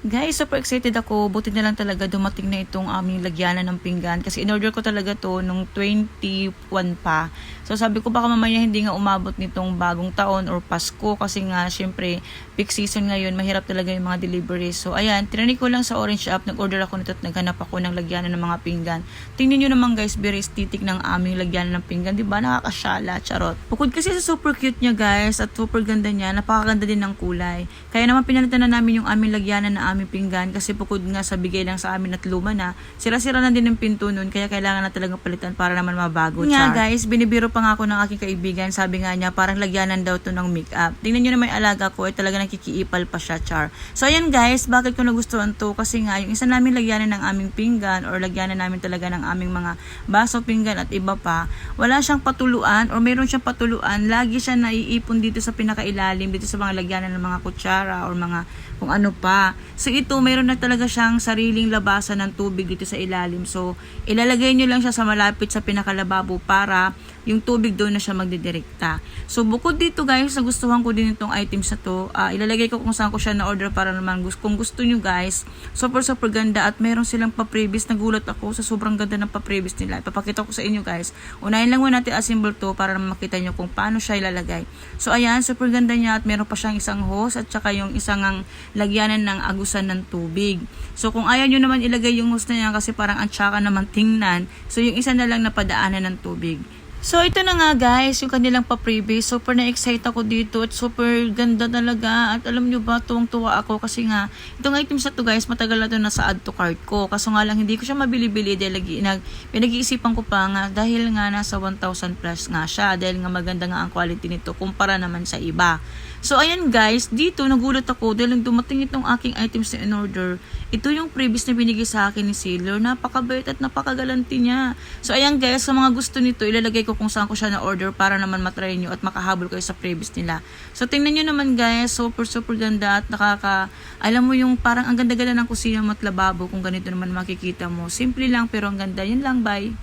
Guys, super excited ako. Buti na lang talaga dumating na itong aming lagyanan ng pinggan. Kasi in-order ko talaga to nung 21 pa. So sabi ko baka mamaya hindi nga umabot nitong bagong taon or Pasko. Kasi nga syempre peak season ngayon. Mahirap talaga yung mga deliveries. So ayan, tinanong ko lang sa Orange App. Nag-order ako nito at naghanap ako ng lagyanan ng mga pinggan. Tingnan nyo naman guys, very aesthetic ng aming lagyanan ng pinggan. Diba? Nakakasyala. Charot. Bukod kasi sa super cute niya guys at super ganda niya, napakaganda din ng kulay. Kaya naman pinalitan na namin yung aming lagyanan na aming pinggan kasi bukod nga sa bigay lang sa amin at luma na, sira-sira na din yung pinto nun kaya kailangan na talagang palitan para naman mabago. Nga guys, binibiro pa nga ako ng aking kaibigan, sabi nga niya parang lagyanan daw to ng makeup. Tingnan nyo naman yung alaga ko ay talaga nakikiipal pa siya, char. So ayan guys, bakit ko nagustuhan to? Kasi nga yung isa namin lagyanan ng aming pinggan or lagyanan namin talaga ng aming mga baso, pinggan at iba pa, wala siyang patuluan or meron siyang patuluan, lagi siya naiipon dito sa pinakailalim, dito sa mga lagyanan ng mga kutsara or mga kung ano pa. So ito, mayroon na talaga siyang sariling labasan ng tubig dito sa ilalim. So ilalagay nyo lang siya sa malapit sa pinakalababo para yung tubig doon na siya magdidirekta. So bukod dito guys, nagustuhan ko din itong items na to. Ilalagay ko kung saan ko siya na-order para naman kung gusto nyo guys. Super ganda at meron silang pa-previous. Nagulat ako sa sobrang ganda ng pa-previous nila. Ipapakita ko sa inyo guys. Unahin lang muna natin assemble to para naman makita nyo kung paano siya ilalagay. So ayan, super ganda niya at meron pa siyang isang hose at saka yung isang lagyanan ng agusan ng tubig. So kung ayaw nyo naman ilagay yung hose na yan kasi parang ang tsaka naman tingnan, so yung isa na lang na padaanan ng tubig. So ito na nga guys, yung kanilang pa-freebie. Super na-excite ako dito at super ganda talaga. At alam nyo ba, tuwang-tuwa ako kasi nga, itong items na to guys, matagal na to nasa add to cart ko. Kaso nga lang, hindi ko siya mabili-bili dahil pinag-iisipan ko pa nga dahil nga nasa 1,000 plus nga siya. Dahil nga maganda nga ang quality nito kumpara naman sa iba. So ayan guys, dito nagulat ako dahil nung dumating itong aking items na in-order, ito yung previous na binigay sa akin ni seller. Napakabait at napakagalanti niya. So ayan guys, sa mga gusto nito, ilalagay ko kung saan ko siya na-order para naman matry nyo at makahabol kayo sa previous nila. So tingnan nyo naman guys, super ganda at alam mo yung parang ang ganda-ganda ng kusina mo at lababo kung ganito naman makikita mo. Simple lang pero ang ganda. Yun lang, bye!